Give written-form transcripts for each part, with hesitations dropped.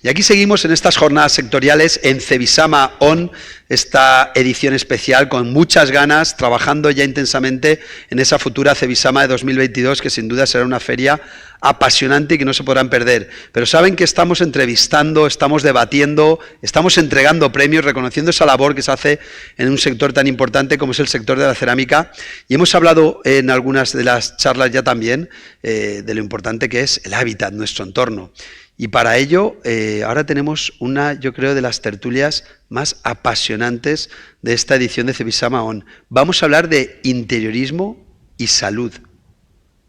Y aquí seguimos en estas jornadas sectoriales en Cebisama On, esta edición especial con muchas ganas, trabajando ya intensamente en esa futura Cebisama de 2022, que sin duda será una feria apasionante y que no se podrán perder. Pero saben que estamos entrevistando, estamos debatiendo, estamos entregando premios, reconociendo esa labor que se hace en un sector tan importante como es el sector de la cerámica. Y hemos hablado en algunas de las charlas ya también de lo importante que es el hábitat, nuestro entorno. Y para ello, ahora tenemos una, yo creo, de las tertulias más apasionantes de esta edición de Cebisama On. Vamos a hablar de interiorismo y salud.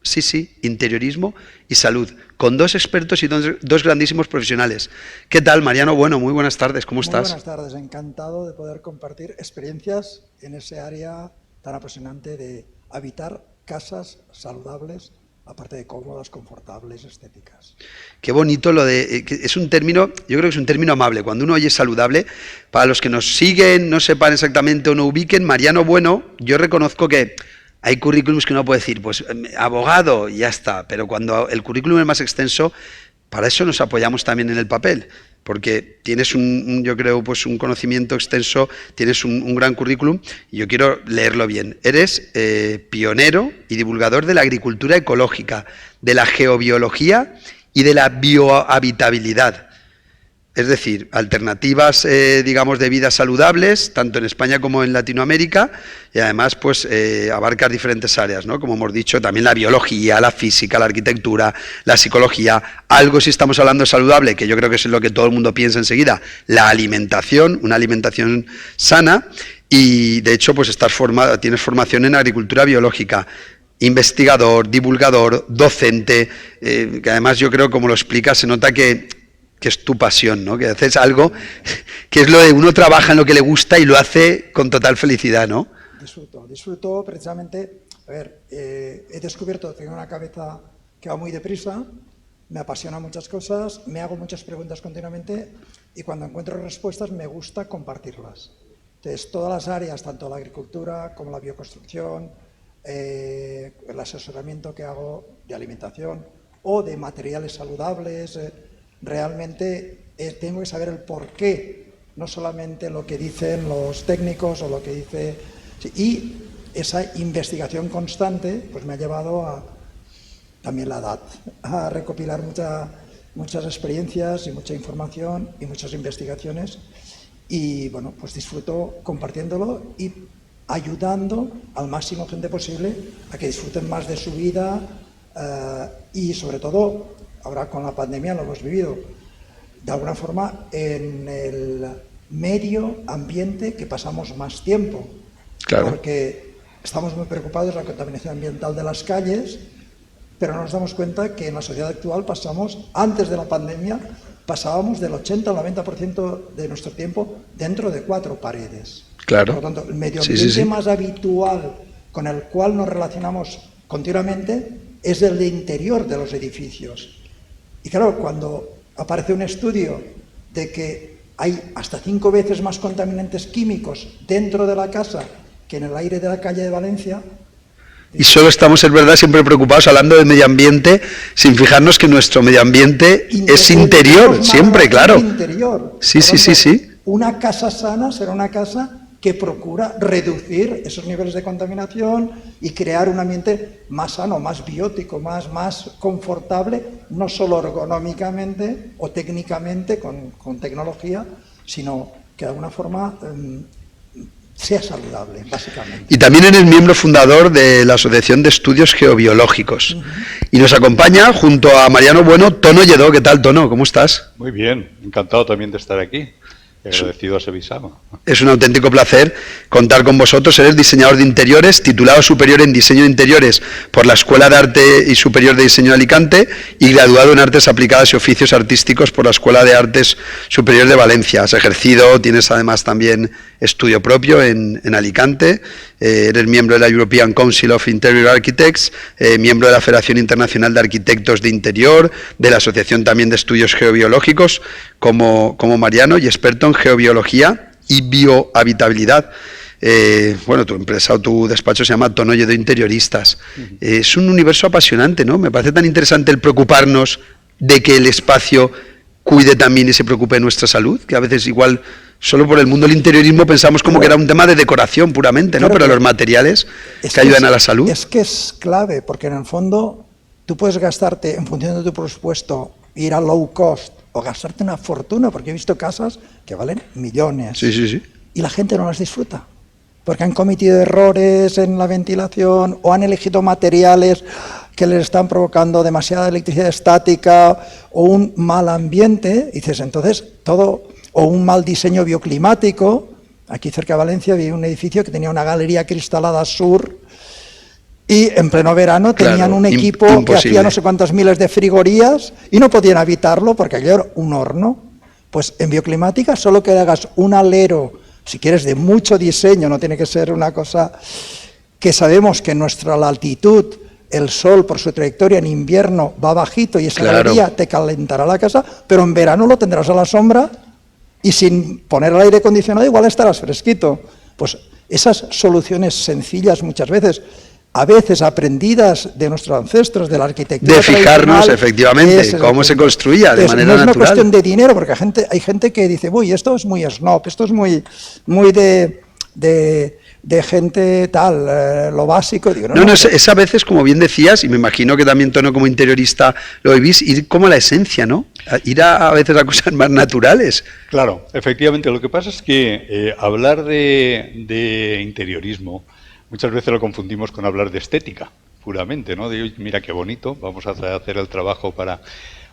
Sí, sí, interiorismo y salud, con dos expertos y dos grandísimos profesionales. ¿Qué tal, Mariano? Bueno, muy buenas tardes, ¿cómo estás? Muy buenas tardes, encantado de poder compartir experiencias en ese área tan apasionante de habitar casas saludables, aparte de cómodas, confortables, estéticas. Qué bonito lo de... es un término, yo creo que es un término amable. Cuando uno oye saludable, para los que nos siguen, no sepan exactamente o no ubiquen, Mariano Bueno, yo reconozco que hay currículums que uno puede decir, pues abogado, y ya está, pero cuando el currículum es más extenso, para eso nos apoyamos también en el papel, porque tienes yo creo, pues un conocimiento extenso, tienes un gran currículum, y yo quiero leerlo bien. Eres pionero y divulgador de la agricultura ecológica, de la geobiología y de la biohabitabilidad. Es decir, alternativas, digamos, de vida saludables, tanto en España como en Latinoamérica, y además, pues, abarcar diferentes áreas, ¿no? Como hemos dicho, también la biología, la física, la arquitectura, la psicología, algo si estamos hablando de saludable, que yo creo que es lo que todo el mundo piensa enseguida, la alimentación, una alimentación sana, y de hecho, pues, tienes formación en agricultura biológica, investigador, divulgador, docente, que además yo creo, como lo explicas, se nota que es tu pasión, ¿no? Que haces algo que es lo de uno trabaja en lo que le gusta y lo hace con total felicidad, ¿no? Disfruto precisamente, a ver, he descubierto que tengo una cabeza que va muy deprisa, me apasiona muchas cosas, me hago muchas preguntas continuamente y cuando encuentro respuestas me gusta compartirlas. Entonces, todas las áreas, tanto la agricultura como la bioconstrucción, el asesoramiento que hago de alimentación o de materiales saludables, realmente tengo que saber el porqué, no solamente lo que dicen los técnicos o lo que dice... Y esa investigación constante pues me ha llevado a, también la edad, a recopilar muchas experiencias y mucha información y muchas investigaciones. Y bueno, pues disfruto compartiéndolo y ayudando al máximo gente posible a que disfruten más de su vida y sobre todo... Ahora con la pandemia lo hemos vivido, de alguna forma, en el medio ambiente que pasamos más tiempo. Claro. Porque estamos muy preocupados de la contaminación ambiental de las calles, pero no nos damos cuenta que en la sociedad actual antes de la pandemia, pasábamos del 80 al 90% de nuestro tiempo dentro de 4 paredes. Claro. Por lo tanto, el medio ambiente más habitual con el cual nos relacionamos continuamente es el de interior de los edificios. Y claro, cuando aparece un estudio de que hay hasta 5 veces más contaminantes químicos dentro de la casa que en el aire de la calle de Valencia... Y solo estamos, es verdad, siempre preocupados hablando del medio ambiente, sin fijarnos que nuestro medio ambiente es interior, siempre, claro. Interior. Sí, sí, sí, sí. Una casa sana será una casa que procura reducir esos niveles de contaminación y crear un ambiente más sano, más biótico, más confortable, no solo ergonómicamente o técnicamente con tecnología, sino que de alguna forma sea saludable, básicamente. Y también eres miembro fundador de la Asociación de Estudios Geobiológicos. Y nos acompaña, junto a Mariano Bueno, Tono Lledó. ¿Qué tal, Tono? ¿Cómo estás? Muy bien, encantado también de estar aquí. Agradecido a Cebisama. Es un auténtico placer contar con vosotros. Eres diseñador de interiores, titulado superior en diseño de interiores por la Escuela de Arte y Superior de Diseño de Alicante y graduado en Artes Aplicadas y Oficios Artísticos por la Escuela de Artes Superior de Valencia. Has ejercido, tienes además también estudio propio en Alicante, eres miembro de la European Council of Interior Architects, miembro de la Federación Internacional de Arquitectos de Interior, de la Asociación también de Estudios Geobiológicos, como Mariano, y experto en geobiología y biohabitabilidad. Bueno, tu empresa o tu despacho se llama Tono Lledó Interioristas. Es un universo apasionante, ¿no? Me parece tan interesante el preocuparnos de que el espacio cuide también y se preocupe de nuestra salud? Que a veces igual solo por el mundo del interiorismo pensamos como que era un tema de decoración puramente, ¿no? Claro, Pero los materiales que ayudan a la salud. Es que es clave, porque en el fondo tú puedes gastarte, en función de tu presupuesto, ir a low cost o gastarte una fortuna, porque he visto casas que valen millones. Sí, sí, sí. Y la gente no las disfruta, porque han cometido errores en la ventilación o han elegido materiales que les están provocando demasiada electricidad estática o un mal ambiente, y dices, entonces todo, o un mal diseño bioclimático. Aquí cerca de Valencia había un edificio que tenía una galería cristalada sur y en pleno verano tenían un equipo que hacía no sé cuántas miles de frigorías y no podían habitarlo porque aquello era un horno. Pues en bioclimática solo que hagas un alero, si quieres de mucho diseño, no tiene que ser una cosa que sabemos que en nuestra altitud el sol por su trayectoria en invierno va bajito y esa galería te calentará la casa, pero en verano lo tendrás a la sombra y sin poner el aire acondicionado igual estarás fresquito. Pues esas soluciones sencillas muchas veces, a veces aprendidas de nuestros ancestros, de la arquitectura de fijarnos efectivamente cómo se construía de manera natural. No es una cuestión de dinero, porque hay gente que dice, uy, esto es muy snob, esto es muy de gente tal, lo básico. Digo, no, es a veces, como bien decías, y me imagino que también Tono como interiorista lo vivís, ir como a la esencia, ¿no? Ir a veces a cosas más naturales. Claro, efectivamente. Lo que pasa es que hablar de interiorismo muchas veces lo confundimos con hablar de estética, puramente, ¿no? De, mira qué bonito, vamos a hacer el trabajo para...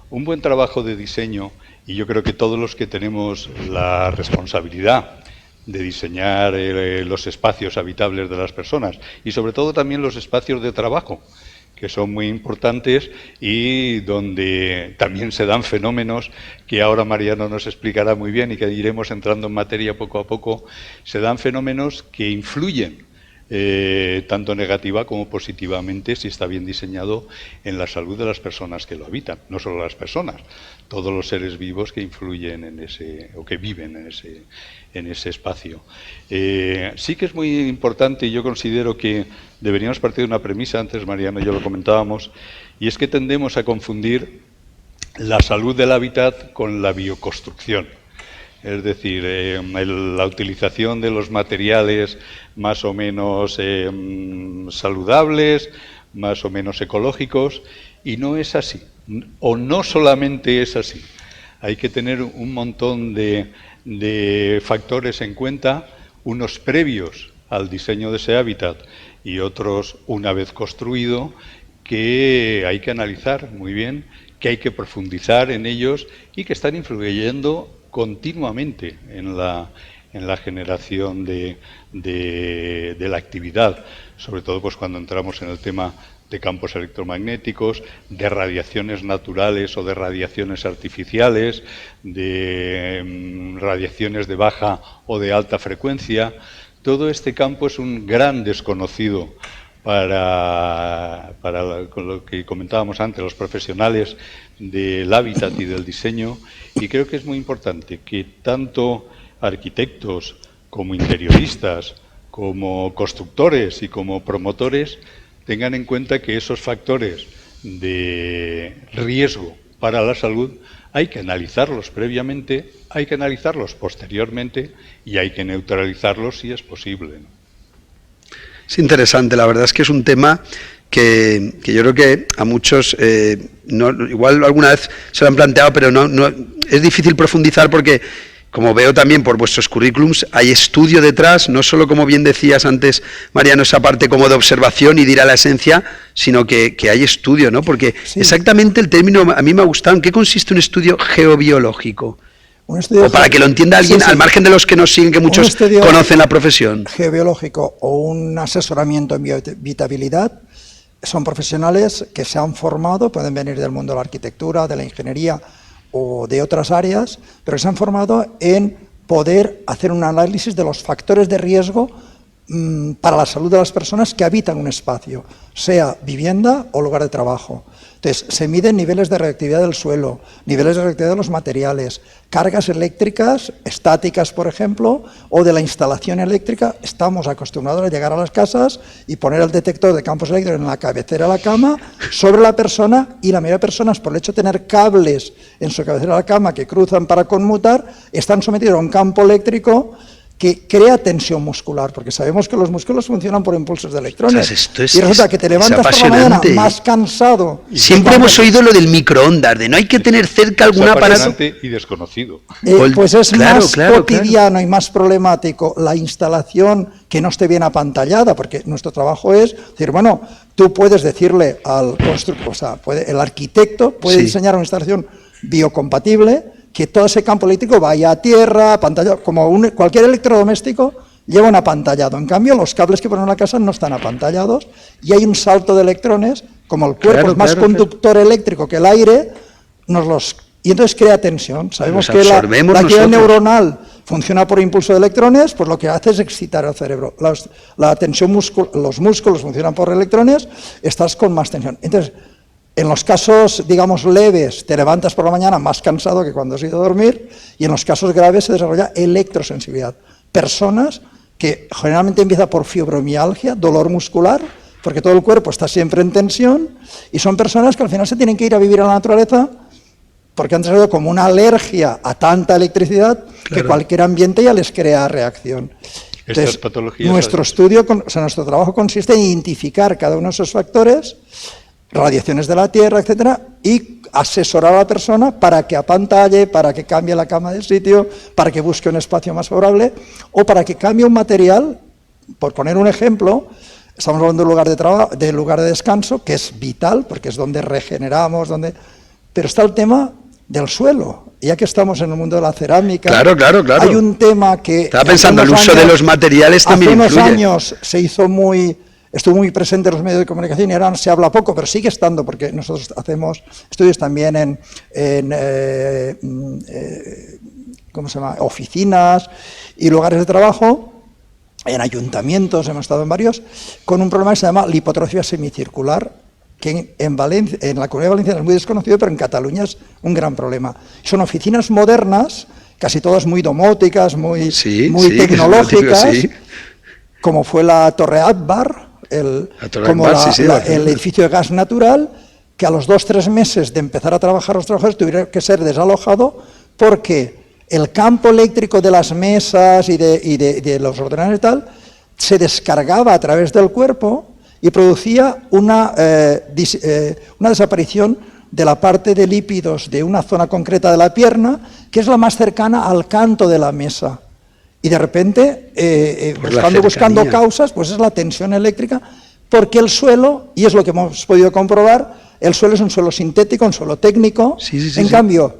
Un buen trabajo de diseño, y yo creo que todos los que tenemos la responsabilidad de diseñar los espacios habitables de las personas y sobre todo también los espacios de trabajo, que son muy importantes y donde también se dan fenómenos que ahora Mariano nos explicará muy bien y que iremos entrando en materia poco a poco. Se dan fenómenos que influyen tanto negativa como positivamente, si está bien diseñado, en la salud de las personas que lo habitan. No solo las personas, todos los seres vivos que influyen en ese, o que viven en ese espacio. Sí que es muy importante, y yo considero que deberíamos partir de una premisa, antes Mariano y yo lo comentábamos, y es que tendemos a confundir la salud del hábitat con la bioconstrucción. Es decir, la utilización de los materiales más o menos saludables, más o menos ecológicos, y no es así, o no solamente es así. Hay que tener un montón de factores en cuenta, unos previos al diseño de ese hábitat y otros una vez construido, que hay que analizar muy bien, que hay que profundizar en ellos y que están influyendo continuamente en la generación de la actividad, sobre todo pues cuando entramos en el tema de campos electromagnéticos, de radiaciones naturales o de radiaciones artificiales, de radiaciones de baja o de alta frecuencia. Todo este campo es un gran desconocido para con lo que comentábamos antes, los profesionales del hábitat y del diseño, y creo que es muy importante que tanto arquitectos como interioristas, como constructores y como promotores tengan en cuenta que esos factores de riesgo para la salud hay que analizarlos previamente, hay que analizarlos posteriormente y hay que neutralizarlos si es posible, ¿no? Es interesante, la verdad es que es un tema que yo creo que a muchos, igual alguna vez se lo han planteado, pero no es difícil profundizar porque, como veo también por vuestros currículums, hay estudio detrás, no solo, como bien decías antes, Mariano, esa parte como de observación y de ir a la esencia, sino que hay estudio, ¿no? Porque sí, exactamente el término a mí me ha gustado. ¿En qué consiste un estudio geobiológico? O para que lo entienda alguien, al margen de los que nos siguen, que muchos conocen la profesión. Geobiológico o un asesoramiento en biohabitabilidad son profesionales que se han formado, pueden venir del mundo de la arquitectura, de la ingeniería o de otras áreas, pero se han formado en poder hacer un análisis de los factores de riesgo para la salud de las personas que habitan un espacio, sea vivienda o lugar de trabajo. Entonces, se miden niveles de reactividad del suelo, niveles de reactividad de los materiales, cargas eléctricas, estáticas, por ejemplo, o de la instalación eléctrica. Estamos acostumbrados a llegar a las casas y poner el detector de campos eléctricos en la cabecera de la cama, sobre la persona, y la mayoría de personas, por el hecho de tener cables en su cabecera de la cama que cruzan para conmutar, están sometidos a un campo eléctrico que crea tensión muscular, porque sabemos que los músculos funcionan por impulsos de electrones. O sea, esto es, y resulta que te levantas por la mañana más cansado. Siempre hemos oído lo del microondas, de no hay que tener cerca algún aparato. Y desconocido. Pues es más cotidiano y más problemático la instalación que no esté bien apantallada, porque nuestro trabajo es decir, bueno, tú puedes decirle al constructor, o sea, el arquitecto puede diseñar una instalación biocompatible, que todo ese campo eléctrico vaya a tierra, apantallado, como cualquier electrodoméstico lleva un apantallado. En cambio, los cables que ponen en la casa no están apantallados y hay un salto de electrones, como el cuerpo es más conductor eléctrico que el aire, y entonces crea tensión. Sabemos que la actividad neuronal funciona por impulso de electrones, pues lo que hace es excitar el cerebro. La tensión los músculos funcionan por electrones, estás con más tensión. Entonces, en los casos, digamos, leves, te levantas por la mañana más cansado que cuando has ido a dormir, y en los casos graves se desarrolla electrosensibilidad. Personas que generalmente empieza por fibromialgia, dolor muscular, porque todo el cuerpo está siempre en tensión, y son personas que al final se tienen que ir a vivir a la naturaleza porque han desarrollado como una alergia a tanta electricidad que cualquier ambiente ya les crea reacción. Entonces, nuestro trabajo consiste en identificar cada uno de esos factores, radiaciones de la Tierra, etcétera, y asesorar a la persona para que apantalle, para que cambie la cama de sitio, para que busque un espacio más favorable, o para que cambie un material. Por poner un ejemplo, estamos hablando de lugar de descanso, que es vital, porque es donde regeneramos, pero está el tema del suelo. Ya que estamos en el mundo de la cerámica, claro. hay un tema que... Estaba pensando, el uso de los materiales también influye. Hace unos años se hizo estuvo muy presente en los medios de comunicación y ahora se habla poco, pero sigue estando, porque nosotros hacemos estudios también ¿cómo se llama?, oficinas y lugares de trabajo, en ayuntamientos, hemos estado en varios, con un problema que se llama lipotrofia semicircular, que en la Comunidad Valenciana es muy desconocido, pero en Cataluña es un gran problema. Son oficinas modernas, casi todas muy domóticas, muy tecnológicas, como fue la Torre Akbar, el edificio de gas natural, que a los 2-3 meses de empezar a trabajar los trabajadores tuvieron que ser desalojado porque el campo eléctrico de las mesas y de los ordenadores y tal se descargaba a través del cuerpo y producía una desaparición de la parte de lípidos de una zona concreta de la pierna, que es la más cercana al canto de la mesa. Y de repente, buscando causas, pues es la tensión eléctrica, porque el suelo, y es lo que hemos podido comprobar, el suelo es un suelo sintético, un suelo técnico. En cambio,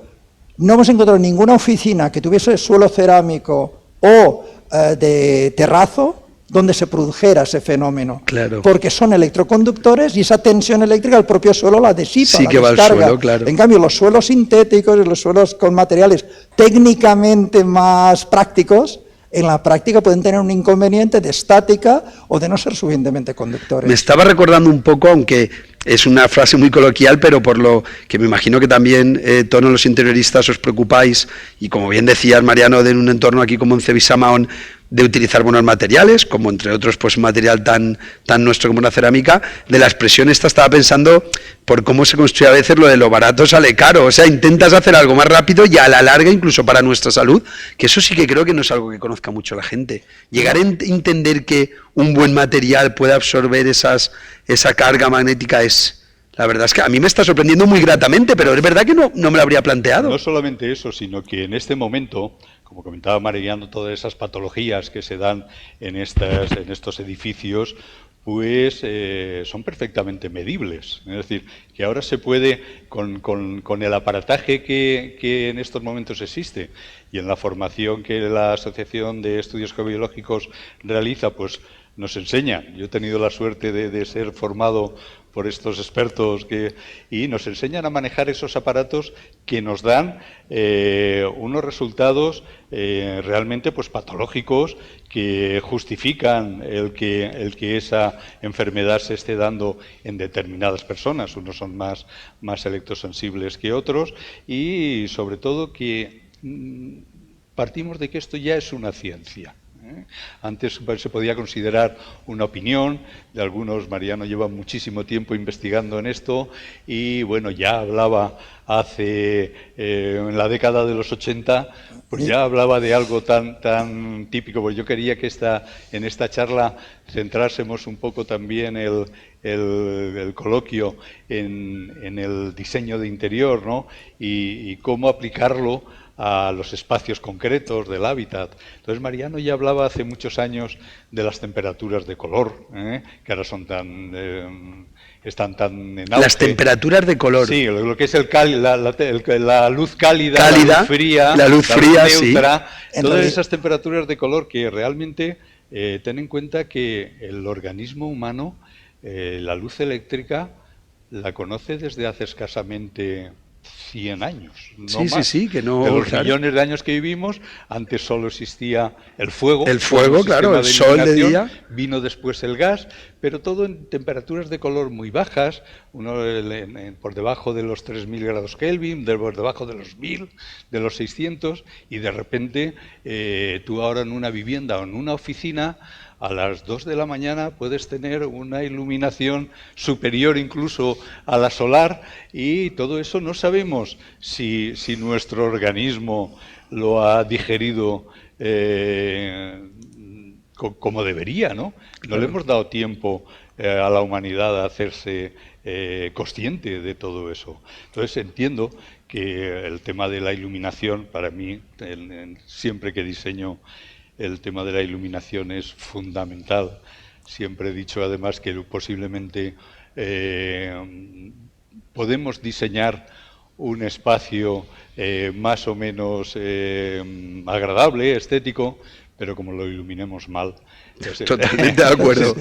no hemos encontrado ninguna oficina que tuviese suelo cerámico o de terrazo donde se produjera ese fenómeno. Porque son electroconductores y esa tensión eléctrica el propio suelo la disipa, la descarga. En cambio, los suelos sintéticos y los suelos con materiales técnicamente más prácticos, en la práctica pueden tener un inconveniente de estática o de no ser suficientemente conductores. Me estaba recordando un poco, aunque es una frase muy coloquial, pero por lo que me imagino que también todos los interioristas os preocupáis, y como bien decías, Mariano, de un entorno aquí como en Cebisamaon, de utilizar buenos materiales, como entre otros pues un material tan nuestro como una cerámica. De la expresión esta estaba pensando por cómo se construye a veces lo de lo barato sale caro, o sea, intentas hacer algo más rápido y a la larga, incluso para nuestra salud, que eso sí que creo que no es algo que conozca mucho la gente. Llegar a entender que un buen material puede absorber esa carga magnética la verdad es que a mí me está sorprendiendo muy gratamente, pero es verdad que no me lo habría planteado. No solamente eso, sino que en este momento, como comentaba Mariano, todas esas patologías que se dan en estos edificios, pues son perfectamente medibles. Es decir, que ahora se puede, con el aparataje que en estos momentos existe y en la formación que la Asociación de Estudios Geobiológicos realiza, pues nos enseñan. Yo he tenido la suerte de ser formado por estos expertos y nos enseñan a manejar esos aparatos que nos dan unos resultados realmente pues patológicos que justifican el que esa enfermedad se esté dando en determinadas personas. Unos son más electrosensibles que otros y sobre todo que partimos de que esto ya es una ciencia. Antes se podía considerar una opinión de algunos. Mariano lleva muchísimo tiempo investigando en esto y bueno, ya hablaba en la década de los 80, pues ya hablaba de algo tan típico. Pues yo quería que en esta charla centrásemos un poco también el coloquio en el diseño de interior, ¿no? y cómo aplicarlo a los espacios concretos del hábitat. Entonces Mariano ya hablaba hace muchos años de las temperaturas de color, que ahora están tan en auge. Las temperaturas de color. Sí, lo que es la luz cálida, la luz fría, la luz neutra, sí. Todas esas temperaturas de color que realmente ten en cuenta que el organismo humano, la luz eléctrica, la conoce desde hace escasamente 100 años, no más. Sí, que no, de los claro, millones de años que vivimos, antes solo existía el fuego. El fuego, claro, el sol de día. Vino después el gas, pero todo en temperaturas de color muy bajas, por debajo de los 3000 grados Kelvin, por debajo de los 1000, de los 600, y de repente tú ahora en una vivienda o en una oficina, a las 2 de la mañana puedes tener una iluminación superior incluso a la solar, y todo eso no sabemos si nuestro organismo lo ha digerido como debería, ¿no? No le hemos dado tiempo a la humanidad a hacerse consciente de todo eso. Entonces entiendo que el tema de la iluminación, para mí, siempre que diseño, el tema de la iluminación es fundamental. Siempre he dicho además que posiblemente podemos diseñar un espacio más o menos agradable, estético, pero como lo iluminemos mal. Pues, totalmente de acuerdo.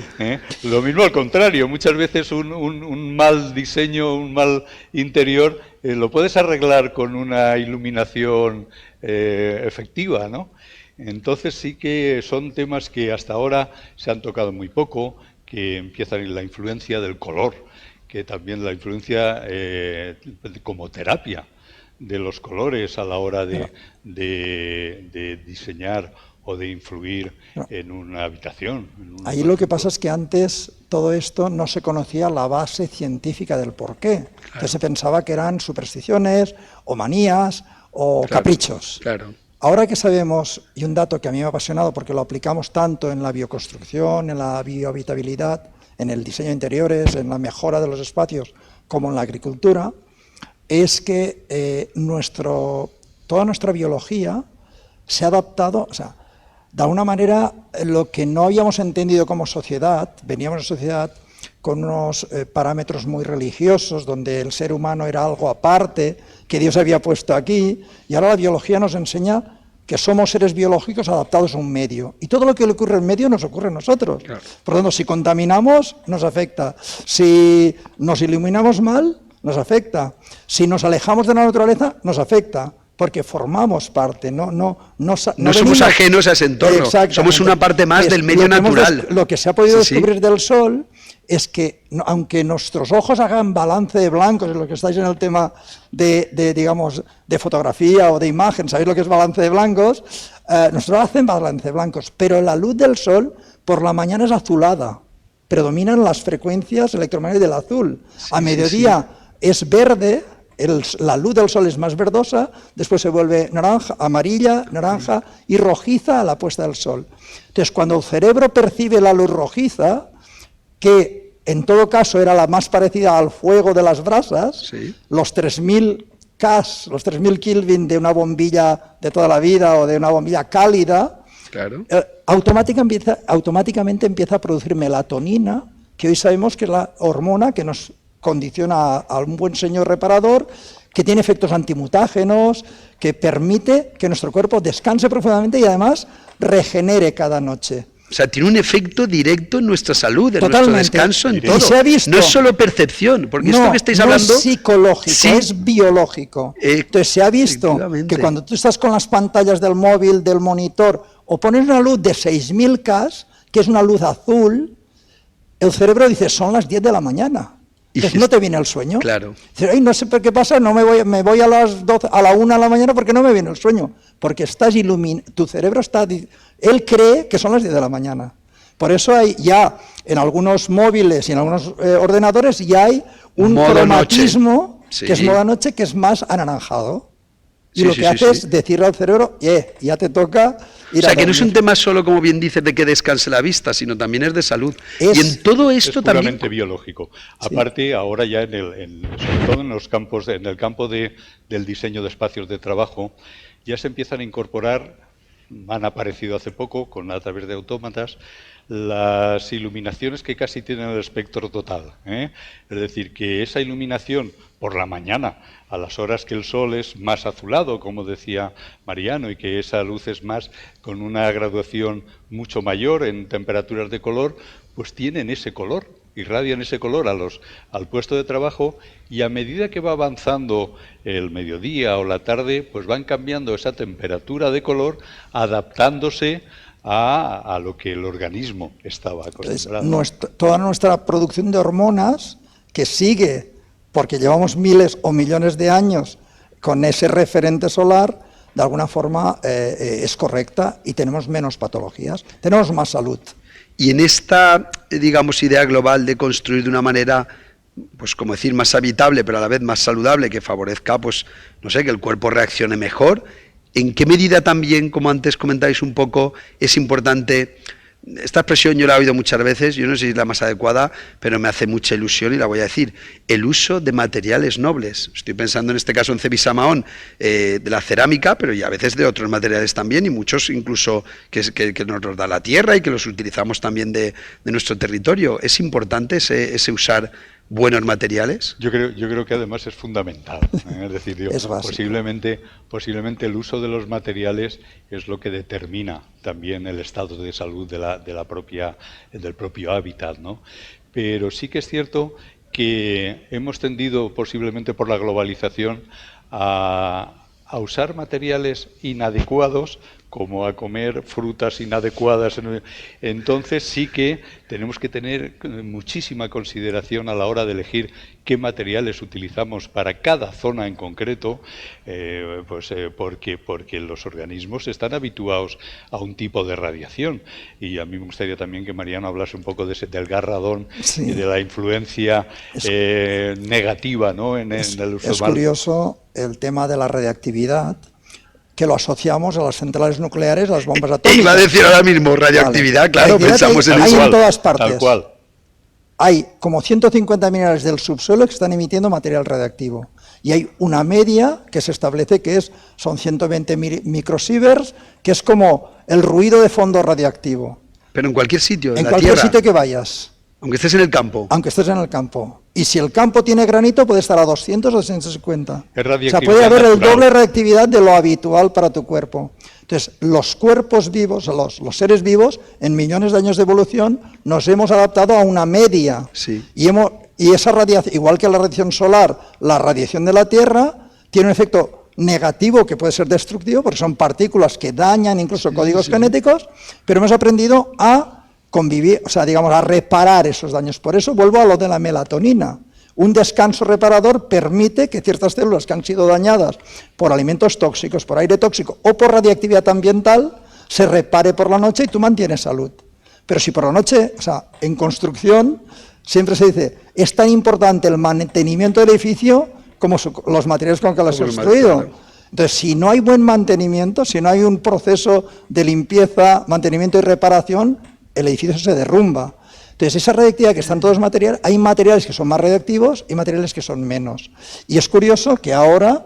Lo mismo al contrario, muchas veces un mal diseño, un mal interior, lo puedes arreglar con una iluminación efectiva, ¿no? Entonces sí que son temas que hasta ahora se han tocado muy poco, que empiezan en la influencia del color, que también la influencia como terapia de los colores a la hora de diseñar o de influir en una habitación. Ahí lo que pasa es que antes todo esto no se conocía la base científica del porqué. Claro. Que se pensaba que eran supersticiones o manías o caprichos. Claro. Ahora que sabemos, y un dato que a mí me ha apasionado porque lo aplicamos tanto en la bioconstrucción, en la biohabitabilidad, en el diseño de interiores, en la mejora de los espacios, como en la agricultura, es que toda nuestra biología se ha adaptado, o sea, de alguna manera lo que no habíamos entendido como sociedad, veníamos de sociedad con unos parámetros muy religiosos, donde el ser humano era algo aparte, que Dios había puesto aquí, y ahora la biología nos enseña que somos seres biológicos adaptados a un medio, y todo lo que le ocurre al medio nos ocurre a nosotros. Claro. Por lo tanto, si contaminamos, nos afecta. Si nos iluminamos mal, nos afecta. Si nos alejamos de la naturaleza, nos afecta. Porque formamos parte, no somos ajenos a ese entorno, somos una parte más del medio natural. Lo que se ha podido descubrir del Sol es que, aunque nuestros ojos hagan balance de blancos, en lo que estáis en el tema digamos, de fotografía o de imagen, sabéis lo que es balance de blancos, nosotros hacen balance de blancos, pero la luz del Sol por la mañana es azulada, predominan las frecuencias electromagnéticas del azul, a mediodía es verde. La luz del sol es más verdosa, después se vuelve naranja, amarilla, naranja y rojiza a la puesta del sol. Entonces, cuando el cerebro percibe la luz rojiza, que en todo caso era la más parecida al fuego de las brasas, los 3000 K, los 3000 Kelvin de una bombilla de toda la vida o de una bombilla cálida, claro, automáticamente empieza a producir melatonina, que hoy sabemos que es la hormona que nos condiciona a un buen señor reparador, que tiene efectos antimutágenos, que permite que nuestro cuerpo descanse profundamente y además regenere cada noche. O sea, tiene un efecto directo en nuestra salud, en Totalmente. nuestro descanso, en Y todo. se ha visto. No es solo percepción, porque esto que estáis hablando... No es psicológico, sí, es biológico. Entonces se ha visto efectivamente. que cuando tú estás con las pantallas del móvil, del monitor, o pones una luz de 6000 K, que es una luz azul, el cerebro dice, son las 10 de la mañana. Entonces no te viene el sueño. Claro. Dices, ay, no sé por qué pasa, me voy a las 12, a la 1 de la mañana porque no me viene el sueño. Porque estás tu cerebro está, él cree que son las 10 de la mañana. Por eso hay ya en algunos móviles y en algunos ordenadores ya hay un Modo cromatismo, noche. que es Sí. modo noche, que es más anaranjado. Y Sí, lo sí, que sí, hace sí. es decirle al cerebro, ya te toca ir O sea, a que no es un dormir. tema solo, como bien dices, de que descanse la vista, sino también es de salud. Es- y en todo Es esto también... puramente biológico. Aparte, ahora ya sobre todo en los campos, en el campo del diseño de espacios de trabajo, ya se empiezan a incorporar, han aparecido hace poco a través de autómatas, las iluminaciones que casi tienen el espectro total, ¿eh? Es decir, que esa iluminación por la mañana, a las horas que el sol es más azulado, como decía Mariano, y que esa luz es más con una graduación mucho mayor en temperaturas de color, pues tienen ese color, irradian ese color al puesto de trabajo, y a medida que va avanzando el mediodía o la tarde, pues van cambiando esa temperatura de color, adaptándose a lo que el organismo estaba Entonces, acostumbrado. toda nuestra producción de hormonas, que sigue, porque llevamos miles o millones de años con ese referente solar, de alguna forma es correcta y tenemos menos patologías, tenemos más salud. Y en esta, digamos, idea global de construir de una manera, pues como decir, más habitable, pero a la vez más saludable, que favorezca, pues, no sé, que el cuerpo reaccione mejor, ¿en qué medida también, como antes comentáis un poco, es importante? Esta expresión yo la he oído muchas veces, yo no sé si es la más adecuada, pero me hace mucha ilusión y la voy a decir: el uso de materiales nobles. Estoy pensando en este caso en Cebisa Mahón, de la cerámica, pero y a veces de otros materiales también, y muchos incluso que nos da la tierra y que los utilizamos también de nuestro territorio. ¿Es importante ese usar buenos materiales? Yo creo que además es fundamental, ¿eh? Es decir, Es básico. posiblemente el uso de los materiales es lo que determina también el estado de salud del propio hábitat, ¿no? Pero sí que es cierto que hemos tendido, posiblemente por la globalización, a usar materiales inadecuados, como a comer frutas inadecuadas. Entonces sí que tenemos que tener muchísima consideración a la hora de elegir qué materiales utilizamos para cada zona en concreto, porque los organismos están habituados a un tipo de radiación. Y a mí me gustaría también que Mariano hablase un poco del gas radón, Sí. y de la influencia negativa, ¿no? en el uso Es mal. curioso el tema de la radiactividad, que lo asociamos a las centrales nucleares, a las bombas atómicas. Iba a decir ahora mismo radiactividad, Vale. claro, Radiactividad pensamos en hay eso. en todas partes. Tal cual. Hay como 150 minerales del subsuelo que están emitiendo material radiactivo. Y hay una media que se establece que son 120 microsieverts, que es como el ruido de fondo radiactivo. Pero en cualquier sitio, En en la cualquier tierra, sitio que vayas, aunque estés en el campo. aunque estés en el campo. Y si el campo tiene granito, puede estar a 200 o 250. Es O sea, radiactividad puede haber el natural. doble reactividad de lo habitual para tu cuerpo. Entonces, los cuerpos vivos, los seres vivos, en millones de años de evolución, nos hemos adaptado a una media. Sí. Y esa radiación, igual que la radiación solar, la radiación de la Tierra, tiene un efecto negativo que puede ser destructivo, porque son partículas que dañan incluso códigos genéticos, pero hemos aprendido a convivir, o sea, digamos, a reparar esos daños. Por eso vuelvo a lo de la melatonina. Un descanso reparador permite que ciertas células que han sido dañadas por alimentos tóxicos, por aire tóxico o por radiactividad ambiental, se repare por la noche y tú mantienes salud. Pero si por la noche, o sea, en construcción, siempre se dice, es tan importante el mantenimiento del edificio como los materiales con que lo has Como los construido. materiales. Entonces, si no hay buen mantenimiento, si no hay un proceso de limpieza, mantenimiento y reparación, el edificio se derrumba. Entonces, esa radiactividad que están todos materiales, hay materiales que son más radiactivos y materiales que son menos. Y es curioso que ahora,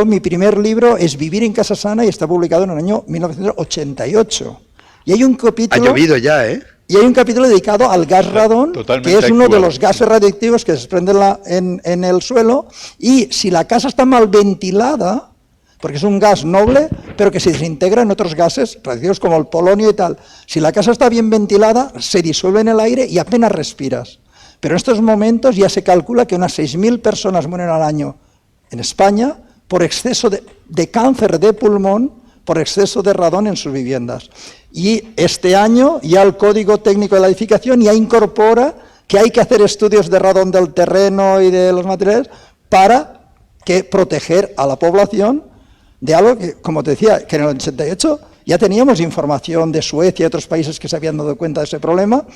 mi primer libro es Vivir en Casa Sana y está publicado en el año 1988. Y hay un Ha capítulo... llovido ya, ¿eh? Y hay un capítulo dedicado al gas radón, Totalmente que es uno de actual. los gases radioactivos que se desprenden en el suelo, y si la casa está mal ventilada, porque es un gas noble, pero que se desintegra en otros gases radiactivos como el polonio y tal. Si la casa está bien ventilada, se disuelve en el aire y apenas respiras. Pero en estos momentos ya se calcula que unas 6.000 personas mueren al año en España por exceso de cáncer de pulmón, por exceso de radón en sus viviendas. Y este año ya el Código Técnico de la Edificación ya incorpora que hay que hacer estudios de radón del terreno y de los materiales para proteger a la población de algo que, como te decía, que en el 88 ya teníamos información de Suecia y otros países que se habían dado cuenta de ese problema,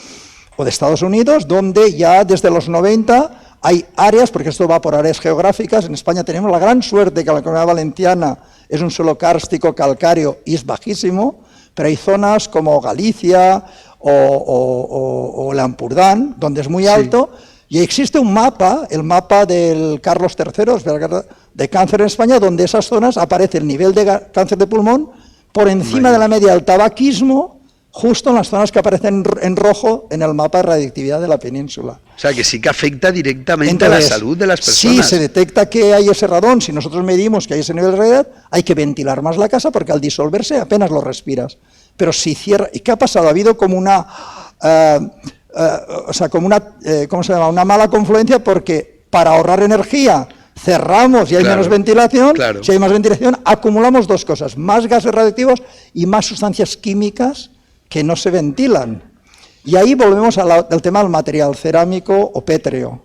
o de Estados Unidos, donde ya desde los 90 hay áreas, porque esto va por áreas geográficas. En España tenemos la gran suerte que la Comunidad Valenciana es un suelo kárstico, calcáreo y es bajísimo, pero hay zonas como Galicia o el Ampurdán, donde es muy alto, y existe un mapa, el mapa del Carlos III, de cáncer en España, donde esas zonas aparece el nivel de cáncer de pulmón por encima de la media del tabaquismo, justo en las zonas que aparecen en rojo en el mapa de radiactividad de la península. O sea, que sí que afecta directamente a la salud de las personas. Sí, se detecta que hay ese radón. Si nosotros medimos que hay ese nivel de radiactividad, hay que ventilar más la casa porque al disolverse apenas lo respiras. Pero si cierra... ¿Y qué ha pasado? Ha habido como una... ¿cómo se llama? Una mala confluencia, porque para ahorrar energía cerramos y hay menos ventilación. Claro. Si hay más ventilación, acumulamos dos cosas: más gases radiactivos y más sustancias químicas que no se ventilan. Y ahí volvemos al tema del material cerámico o pétreo.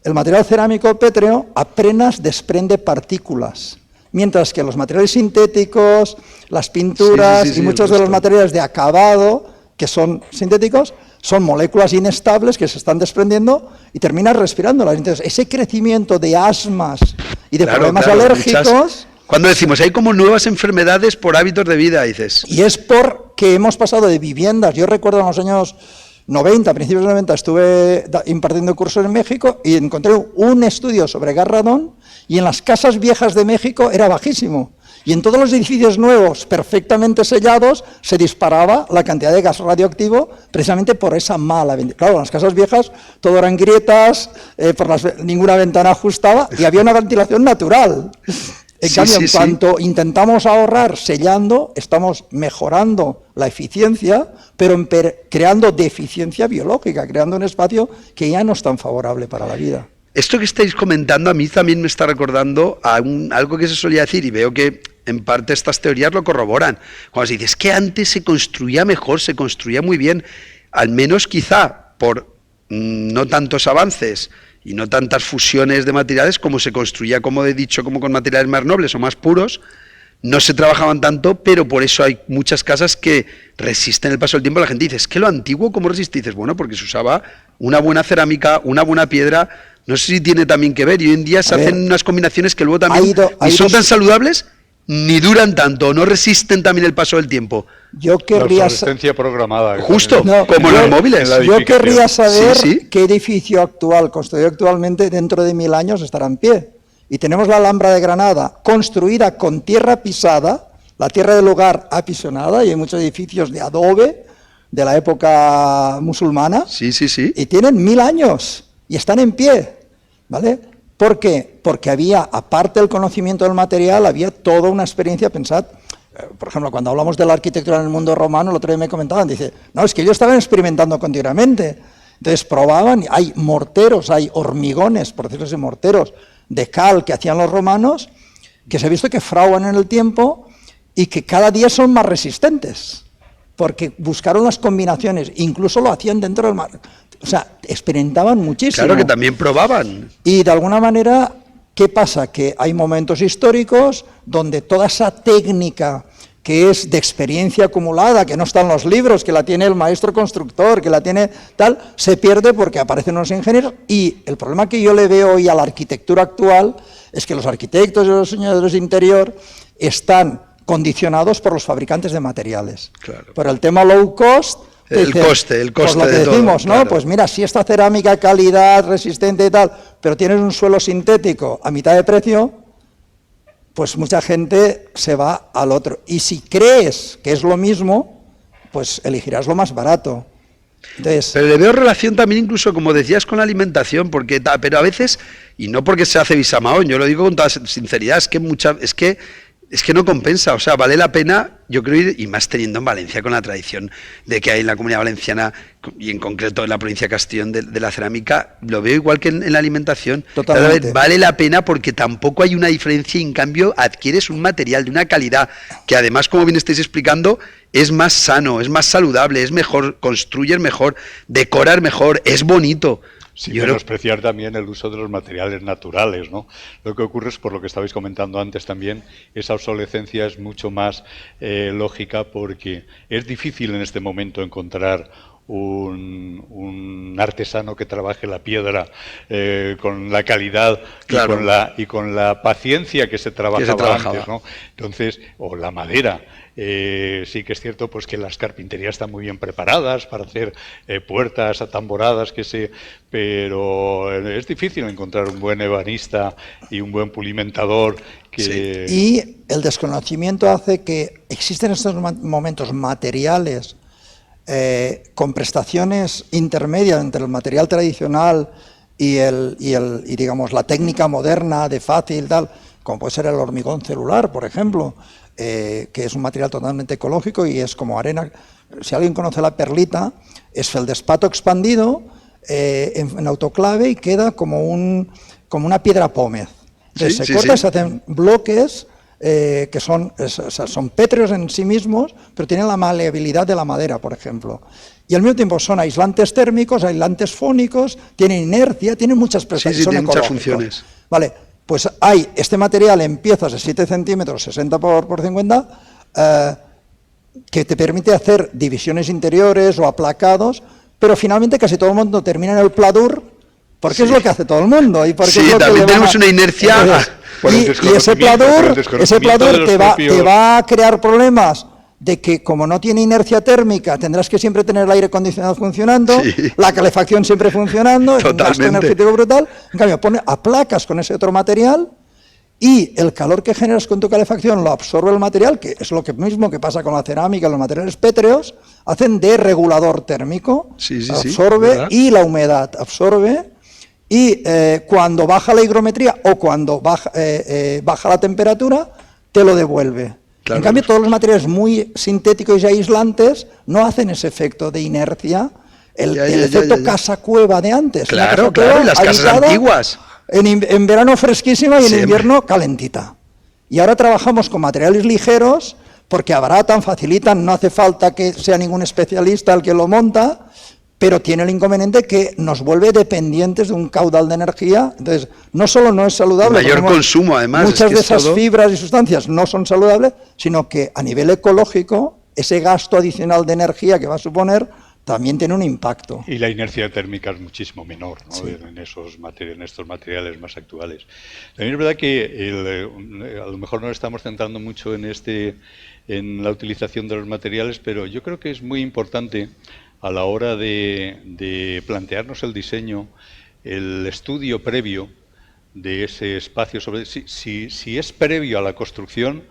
El material cerámico o pétreo apenas desprende partículas, mientras que los materiales sintéticos, las pinturas y muchos de los materiales de acabado que son sintéticos son moléculas inestables que se están desprendiendo y terminas respirándolas. Entonces, ese crecimiento de asmas y de problemas alérgicos... Cuando decimos, hay como nuevas enfermedades por hábitos de vida, dices. Y es porque hemos pasado de viviendas. Yo recuerdo en los años 90, principios de 90, estuve impartiendo cursos en México y encontré un estudio sobre gas radón, y en las casas viejas de México era bajísimo. Y en todos los edificios nuevos, perfectamente sellados, se disparaba la cantidad de gas radioactivo precisamente por esa mala ventilación. Claro, en las casas viejas todo eran grietas, ninguna ventana ajustaba y había una ventilación natural. En cambio, en cuanto intentamos ahorrar sellando, estamos mejorando la eficiencia, pero creando deficiencia biológica, creando un espacio que ya no es tan favorable para la vida. Esto que estáis comentando a mí también me está recordando a algo que se solía decir, y veo que en parte estas teorías lo corroboran. Cuando se dice, es que antes se construía mejor, se construía muy bien, al menos quizá por no tantos avances y no tantas fusiones de materiales como se construía, como he dicho, como con materiales más nobles o más puros, no se trabajaban tanto, pero por eso hay muchas casas que resisten el paso del tiempo. La gente dice, es que lo antiguo, ¿cómo resiste? Y dices, bueno, porque se usaba una buena cerámica, una buena piedra. No sé si tiene también que ver, y hoy en día se hacen unas combinaciones que luego también ni son tan saludables, ni duran tanto, no resisten también el paso del tiempo. Yo querría... La obsolescencia programada. Justo, como los móviles. Yo querría saber qué edificio actual, construido actualmente, dentro de 1000 años estará en pie. Y tenemos la Alhambra de Granada, construida con tierra pisada, la tierra del lugar apisonada, y hay muchos edificios de adobe de la época musulmana. Y tienen 1000 años y están en pie, ¿vale? ¿Por qué? Porque había, aparte del conocimiento del material, había toda una experiencia. Pensad, por ejemplo, cuando hablamos de la arquitectura en el mundo romano, el otro día me comentaban, dice, no, es que ellos estaban experimentando continuamente. Entonces probaban, hay morteros, hay hormigones, procesos de morteros, de cal que hacían los romanos, que se ha visto que fraguan en el tiempo y que cada día son más resistentes, porque buscaron las combinaciones, incluso lo hacían dentro del mar. O sea, experimentaban muchísimo. Claro que también probaban. Y de alguna manera, ¿qué pasa? Que hay momentos históricos donde toda esa técnica que es de experiencia acumulada, que no está en los libros, que la tiene el maestro constructor, que la tiene tal, se pierde porque aparecen unos ingenieros. Y el problema que yo le veo hoy a la arquitectura actual es que los arquitectos y los diseñadores de interior están condicionados por los fabricantes de materiales. Claro. Por el tema low cost. El coste pues lo que de decimos, todo, ¿no? Pues mira, si esta cerámica calidad, resistente y tal, pero tienes un suelo sintético a mitad de precio, pues mucha gente se va al otro. Y si crees que es lo mismo, pues elegirás lo más barato. Entonces, Pero le veo relación también incluso, como decías, con la alimentación, porque pero a veces, y no porque se hace Bisamaón, yo lo digo con toda sinceridad, es que no compensa, o sea, vale la pena, yo creo, y más teniendo en Valencia con la tradición de que hay en la Comunidad Valenciana y en concreto en la provincia de Castellón de la cerámica, lo veo igual que en la alimentación. Totalmente. Cada vez vale la pena porque tampoco hay una diferencia y en cambio adquieres un material de una calidad que además, como bien estáis explicando, es más sano, es más saludable, es mejor, construyes mejor, decorar mejor, es bonito. Sin menospreciar también el uso de los materiales naturales, ¿no? Lo que ocurre es, por lo que estabais comentando antes también, esa obsolescencia es mucho más lógica porque es difícil en este momento encontrar un artesano que trabaje la piedra con la calidad claro. y con la paciencia que se trabajaba antes, ¿no? Entonces, o la madera. Sí que es cierto pues que las carpinterías están muy bien preparadas para hacer puertas atamboradas, pero es difícil encontrar un buen ebanista y un buen pulimentador que... Sí. Y el desconocimiento hace que existen en estos momentos materiales con prestaciones intermedias entre el material tradicional y digamos la técnica moderna de fácil tal, como puede ser el hormigón celular, por ejemplo, que es un material totalmente ecológico y es como arena. Si alguien conoce la perlita, es feldespato expandido en autoclave y queda como una piedra pómez. Entonces se corta y se hacen bloques que son pétreos en sí mismos, pero tienen la maleabilidad de la madera, por ejemplo. Y al mismo tiempo son aislantes térmicos, aislantes fónicos, tienen inercia, tienen muchas prestaciones. Tienen muchas funciones. Vale, pues hay este material en piezas de 7 centímetros, 60 por 50, que te permite hacer divisiones interiores o aplacados, pero finalmente casi todo el mundo termina en el pladur, porque es lo que hace todo el mundo. Y porque es lo también que tenemos una inercia... Entonces, y ese pladur te va a crear problemas de que como no tiene inercia térmica, tendrás que siempre tener el aire acondicionado funcionando, la calefacción siempre funcionando, es un gasto energético brutal. En cambio, aplacas con ese otro material y el calor que generas con tu calefacción lo absorbe el material, que es lo mismo que pasa con la cerámica, los materiales pétreos, hacen de regulador térmico, absorbe y la humedad absorbe. Y cuando baja la higrometría o cuando baja la temperatura, te lo devuelve. Claro, en cambio, todos los materiales muy sintéticos y aislantes no hacen ese efecto de inercia, el efecto casa-cueva de antes. Claro, y las casas antiguas. En verano fresquísima y en invierno calentita. Y ahora trabajamos con materiales ligeros porque abaratan, facilitan, no hace falta que sea ningún especialista el que lo monta, pero tiene el inconveniente que nos vuelve dependientes de un caudal de energía. Entonces, no solo no es saludable, mayor consumo además. Muchas de esas fibras y sustancias no son saludables, sino que a nivel ecológico, ese gasto adicional de energía que va a suponer también tiene un impacto. Y la inercia térmica es muchísimo menor, ¿no? En estos materiales más actuales. También es verdad que a lo mejor no estamos centrando mucho en la utilización de los materiales, pero yo creo que es muy importante a la hora de plantearnos el diseño, el estudio previo de ese espacio, sobre si es previo a la construcción,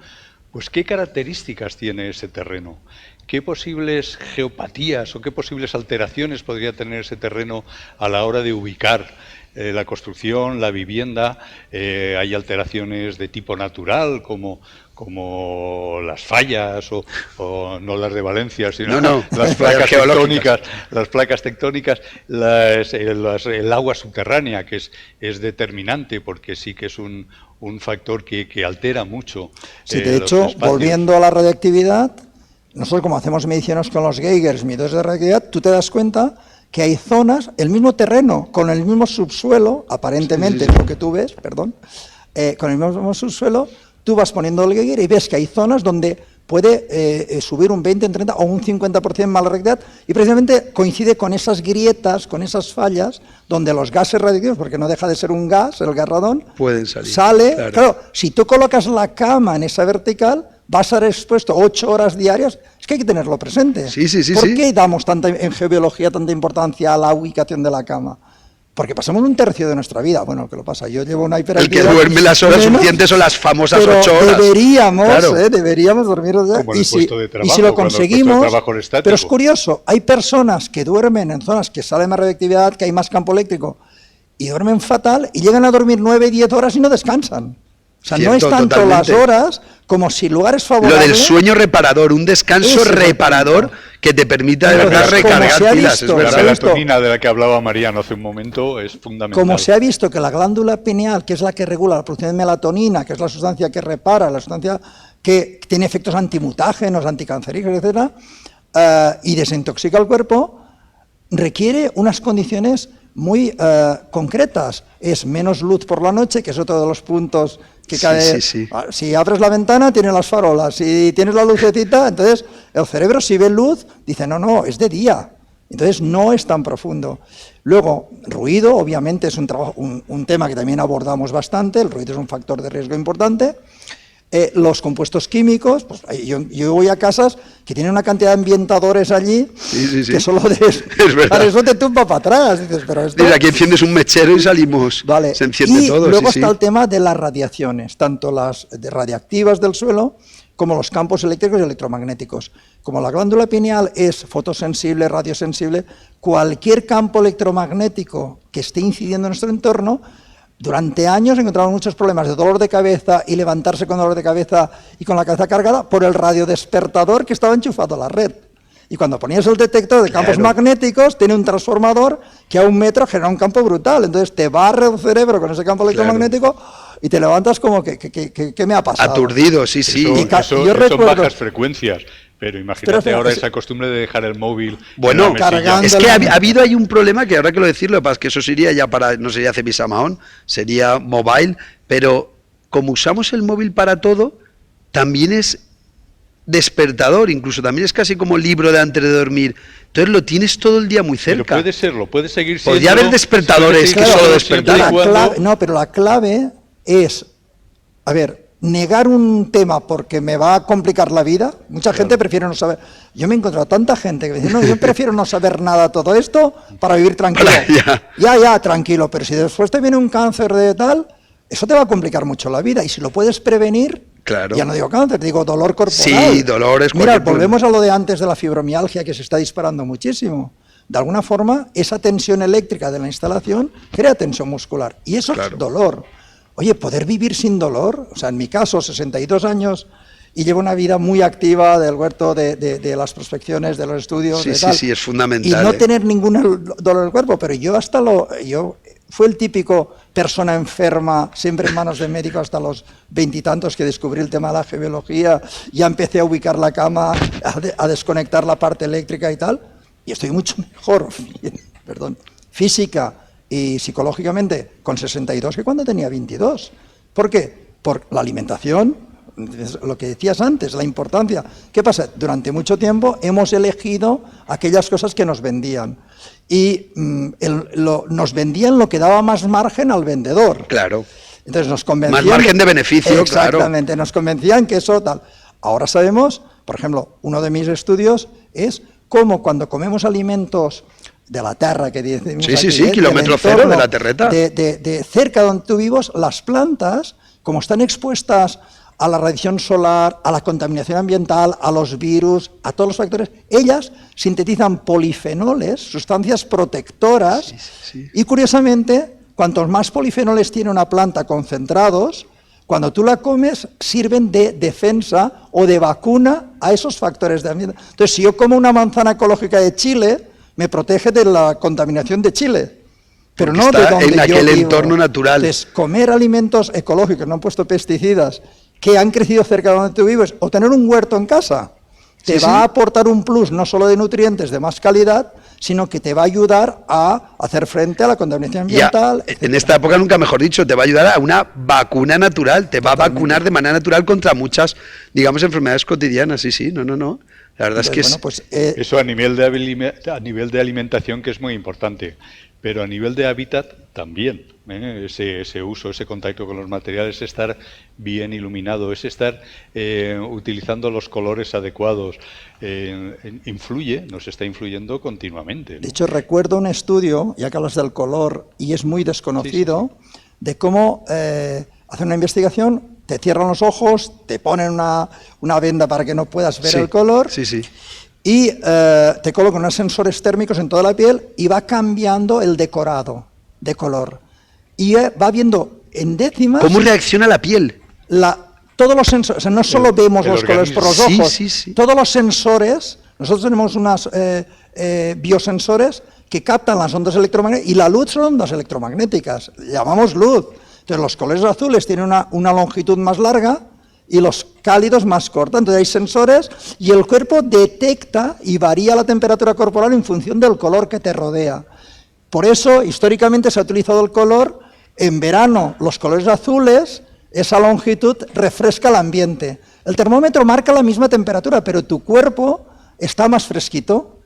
pues qué características tiene ese terreno, qué posibles geopatías o qué posibles alteraciones podría tener ese terreno a la hora de ubicar la construcción, la vivienda. Hay alteraciones de tipo natural como las fallas o no las de Valencia, sino las placas tectónicas, el agua subterránea, que es determinante porque sí que es un factor que altera mucho. Sí, de hecho, volviendo a la radiactividad, nosotros como hacemos mediciones con los Geigers, medidores de radiactividad, tú te das cuenta que hay zonas, el mismo terreno, con el mismo subsuelo, aparentemente es lo que tú ves, con el mismo subsuelo, tú vas poniendo el Geiger y ves que hay zonas donde puede subir un 20, un 30 o un 50% más la radiactividad, y precisamente coincide con esas grietas, con esas fallas, donde los gases radiactivos, porque no deja de ser un gas, el gas radón, pueden salir. Claro, si tú colocas la cama en esa vertical, vas a estar expuesto 8 horas diarias. Es que hay que tenerlo presente. ¿Por qué damos en geobiología tanta importancia a la ubicación de la cama? porque pasamos un tercio de nuestra vida. Bueno, ¿qué lo pasa? Yo llevo una El que hiperactividad. duerme las horas menos, suficientes son las famosas pero 8 horas. deberíamos, Claro. deberíamos dormir. Como en el puesto de trabajo, y si lo cuando el puesto de conseguimos, trabajo es estático. pero es curioso, hay personas que duermen en zonas que sale más radioactividad, que hay más campo eléctrico, y duermen fatal y llegan a dormir 9, 10 horas y no descansan. O sea, no es Cierto, tanto totalmente. las horas como si lugares Lo favorables. del sueño reparador, un descanso Ese reparador momento. que te permita de Entonces, verdad como recargar se ha pilas, visto, es La verdad. se ha visto- melatonina de la que hablaba Mariano hace un momento es fundamental. Como se ha visto que la glándula pineal, que es la que regula la producción de melatonina, que es la sustancia que repara, la sustancia que tiene efectos antimutágenos, anticancerígenos, etcétera, y desintoxica el cuerpo, requiere unas condiciones muy concretas. Es menos luz por la noche, que es otro de los puntos que Sí, cae. sí. Si abres la ventana, tiene las farolas. Si tienes la lucecita, entonces el cerebro, si ve luz, dice, no, es de día. Entonces no es tan profundo. Luego, ruido, obviamente, es un tema que también abordamos bastante. El ruido es un factor de riesgo importante. Los compuestos químicos, pues yo voy a casas que tienen una cantidad de ambientadores allí Sí. que solo de Es verdad. para eso te tumba para atrás. Dices, pero esto... Mira, aquí enciendes un mechero y salimos. Vale. Se enciende y todo. luego sí, está sí. el tema de las radiaciones, tanto las radiactivas del suelo como los campos eléctricos y electromagnéticos. Como la glándula pineal es fotosensible, radiosensible, cualquier campo electromagnético que esté incidiendo en nuestro entorno, durante años encontramos muchos problemas de dolor de cabeza y levantarse con dolor de cabeza y con la cabeza cargada por el radiodespertador que estaba enchufado a la red. Y cuando ponías el detector de campos Claro. magnéticos, tiene un transformador que a 1 metro genera un campo brutal. Entonces te barre el cerebro con ese campo electromagnético y te levantas como que ¿qué me ha pasado? Aturdido, sí, sí. Eso, Y eso yo son recuerdo- bajas frecuencias. Pero imagínate Pero, ahora es- esa costumbre de dejar el móvil Bueno, en la mesilla. cargando- es que ha habido ahí un problema que ahora que lo decirlo, lo que pasa es que eso sería ya para, no sería Cepisa Mahón, sería mobile, pero como usamos el móvil para todo, también es despertador, incluso también es casi como libro de antes de dormir. Entonces lo tienes todo el día muy Pero cerca. puede serlo, puede seguir siendo. Podría haber despertadores puede que seguir solo siendo despertaran. siempre y cuando- pero la clave es, a ver, negar un tema porque me va a complicar la vida. Mucha gente prefiere no saber. Yo me he encontrado tanta gente que me dice, no, yo prefiero no saber nada de todo esto para vivir tranquilo. Ya, tranquilo, pero si después te viene un cáncer de tal, eso te va a complicar mucho la vida. Y si lo puedes prevenir, Claro. ya no digo cáncer, digo dolor corporal. Sí, dolores, Mira, cualquier volvemos a lo de antes de la fibromialgia que se está disparando muchísimo. De alguna forma, esa tensión eléctrica de la instalación crea tensión muscular. Y eso Claro. es dolor. Oye, poder vivir sin dolor, o sea, en mi caso, 62 años y llevo una vida muy activa del huerto, de las prospecciones, de los estudios, Sí, de sí, tal, sí, es fundamental, y no ¿eh? tener ningún dolor del cuerpo, pero yo fue el típico persona enferma, siempre en manos de médicos hasta los 20 y tantos que descubrí el tema de la geobiología, ya empecé a ubicar la cama, a desconectar la parte eléctrica y tal, y estoy mucho mejor, física y psicológicamente con 62 que cuando tenía 22. ¿Por qué? Por la alimentación, lo que decías antes, la importancia. ¿Qué pasa? Durante mucho tiempo hemos elegido aquellas cosas que nos vendían y nos vendían lo que daba más margen al vendedor. Claro. Entonces nos convencían... Más margen de beneficio, exactamente, nos convencían que eso tal. Ahora sabemos, por ejemplo, uno de mis estudios es cómo cuando comemos alimentos de la tierra, que decimos Sí, sí, aquí, sí, del kilómetro entorno, cero de la terreta. de cerca donde tú vivas, las plantas, como están expuestas a la radiación solar, a la contaminación ambiental, a los virus, a todos los factores, ellas sintetizan polifenoles, sustancias protectoras, y curiosamente, cuantos más polifenoles tiene una planta concentrados, cuando tú la comes, sirven de defensa o de vacuna a esos factores de ambiente. Entonces, si yo como una manzana ecológica de Chile, me protege de la contaminación de Chile, pero Porque no de está donde en yo aquel vivo. entorno natural. Entonces, comer alimentos ecológicos, no han puesto pesticidas, que han crecido cerca de donde tú vives, o tener un huerto en casa, te va a aportar un plus no solo de nutrientes de más calidad, sino que te va a ayudar a hacer frente a la contaminación ambiental. En esta época, nunca mejor dicho, te va a ayudar a una vacuna natural, te va a vacunar de manera natural contra muchas, digamos, enfermedades cotidianas. Sí, sí, no. La verdad es que Bueno, pues, Eso a nivel de alimentación, que es muy importante, pero a nivel de hábitat también. ese uso, ese contacto con los materiales, es estar bien iluminado, es estar utilizando los colores adecuados. Nos está influyendo continuamente, ¿no? De hecho, recuerdo un estudio, ya que hablas del color, y es muy desconocido, de cómo hacen una investigación, te cierran los ojos, te ponen una venda para que no puedas ver el color, y te colocan unos sensores térmicos en toda la piel y va cambiando el decorado de color. Y va viendo en décimas... ¿Cómo reacciona la piel? Todos los sensores, o sea, no solo vemos los colores por los ojos, sí. Todos los sensores, nosotros tenemos unos biosensores que captan las ondas electromagnéticas, y la luz son ondas electromagnéticas, llamamos luz. Entonces los colores azules tienen una longitud más larga y los cálidos más corta. Entonces hay sensores y el cuerpo detecta y varía la temperatura corporal en función del color que te rodea. Por eso, históricamente se ha utilizado el color, en verano los colores azules, esa longitud refresca el ambiente. El termómetro marca la misma temperatura, pero tu cuerpo está más fresquito.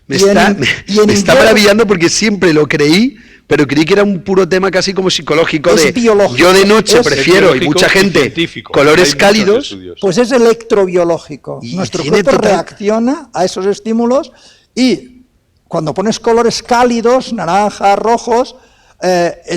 Me está maravillando porque siempre lo creí, pero creí que era un puro tema casi como psicológico. Es biológico. Yo de noche prefiero, y mucha gente, colores cálidos. Pues es electrobiológico. Y nuestro cuerpo reacciona a esos estímulos y cuando pones colores cálidos, naranjas, rojos,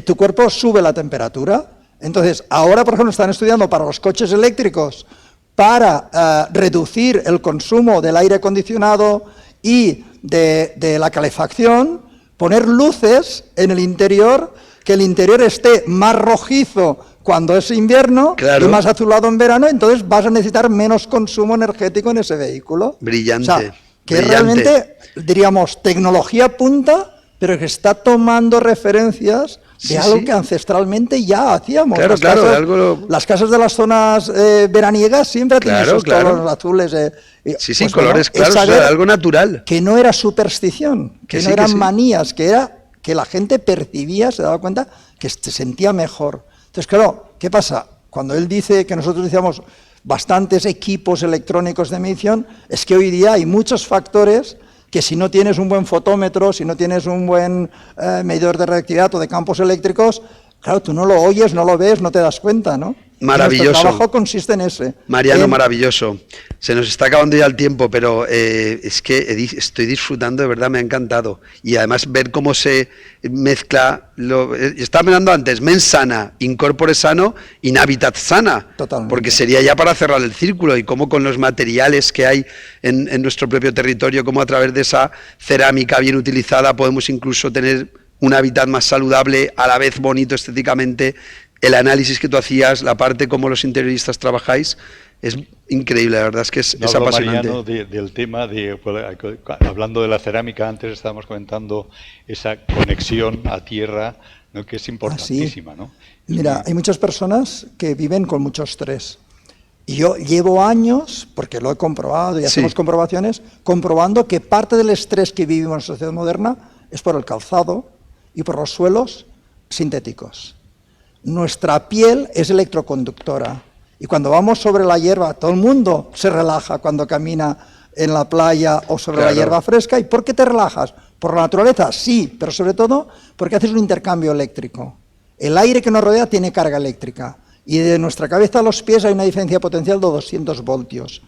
tu cuerpo sube la temperatura. Entonces, ahora, por ejemplo, están estudiando para los coches eléctricos para reducir el consumo del aire acondicionado y de la calefacción, poner luces en el interior, que el interior esté más rojizo cuando es invierno y más azulado en verano, entonces vas a necesitar menos consumo energético en ese vehículo. Brillante. O sea, que realmente, diríamos, tecnología punta, pero que está tomando referencias de algo que ancestralmente ya hacíamos. Las casas de las zonas veraniegas siempre tienen esos colores azules. Colores claros, algo natural. Que no era superstición, que no eran manías, que era que la gente percibía, se daba cuenta, que se sentía mejor. Entonces, claro, ¿qué pasa? Cuando él dice que nosotros decíamos bastantes equipos electrónicos de medición, es que hoy día hay muchos factores que si no tienes un buen fotómetro, si no tienes un buen medidor de reactividad o de campos eléctricos, claro, tú no lo oyes, no lo ves, no te das cuenta, ¿no? Maravilloso. Nuestro trabajo consiste en ese. Mariano, maravilloso. Se nos está acabando ya el tiempo, pero es que estoy disfrutando, de verdad, me ha encantado. Y además ver cómo se mezcla, estaba mirando antes, mens sana, incorpore sano, in habitat sana. Totalmente. Porque sería ya para cerrar el círculo, y cómo con los materiales que hay en nuestro propio territorio, cómo a través de esa cerámica bien utilizada podemos incluso tener un hábitat más saludable, a la vez bonito estéticamente. El análisis que tú hacías, la parte como los interioristas trabajáis, es increíble, la verdad es que es apasionante. Mariano, del tema, hablando de la cerámica, antes estábamos comentando esa conexión a tierra, ¿no?, que es importantísima, ¿no? Mira, hay muchas personas que viven con mucho estrés. Y yo llevo años, porque lo he comprobado y hacemos comprobaciones, comprobando que parte del estrés que vivimos en la sociedad moderna es por el calzado y por los suelos sintéticos. Nuestra piel es electroconductora y cuando vamos sobre la hierba, todo el mundo se relaja cuando camina en la playa o sobre la hierba fresca. ¿Y por qué te relajas? ¿Por la naturaleza? Sí, pero sobre todo porque haces un intercambio eléctrico. El aire que nos rodea tiene carga eléctrica y de nuestra cabeza a los pies hay una diferencia potencial de 200 voltios.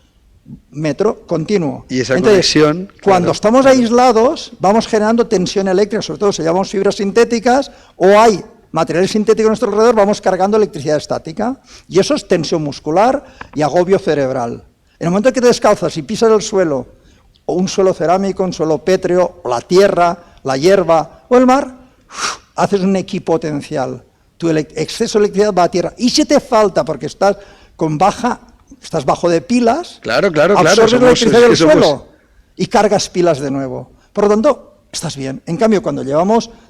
Metro continuo. Y esa conexión, cuando estamos aislados, vamos generando tensión eléctrica, sobre todo si llevamos fibras sintéticas o hay materiales sintéticos a nuestro alrededor, vamos cargando electricidad estática. Y eso es tensión muscular y agobio cerebral. En el momento en que te descalzas y pisas el suelo, o un suelo cerámico, un suelo pétreo, o la tierra, la hierba o el mar, haces un equipotencial. Tu exceso de electricidad va a tierra. Y si te falta, porque estás bajo de pilas, absorbes la electricidad del suelo y cargas pilas de nuevo. Por lo tanto, estás bien. En cambio, cuando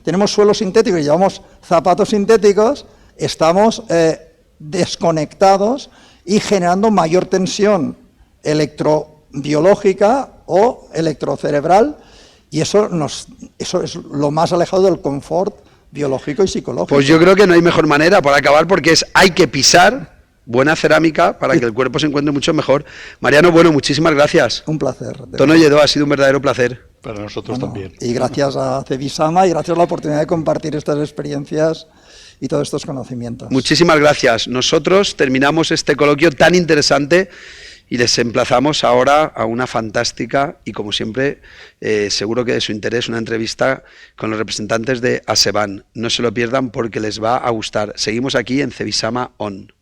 tenemos suelo sintético y llevamos zapatos sintéticos, estamos desconectados y generando mayor tensión electrobiológica o electrocerebral, y eso es lo más alejado del confort biológico y psicológico. Pues yo creo que no hay mejor manera para acabar, porque hay que pisar buena cerámica para que el cuerpo se encuentre mucho mejor. Mariano, bueno, muchísimas gracias. Un placer. Tono Lledó, ha sido un verdadero placer. Para nosotros también. Y gracias a Cebisama y gracias a la oportunidad de compartir estas experiencias y todos estos conocimientos. Muchísimas gracias. Nosotros terminamos este coloquio tan interesante y les emplazamos ahora a una fantástica y, como siempre, seguro que de su interés, una entrevista con los representantes de ASEBAN. No se lo pierdan porque les va a gustar. Seguimos aquí en Cebisama On.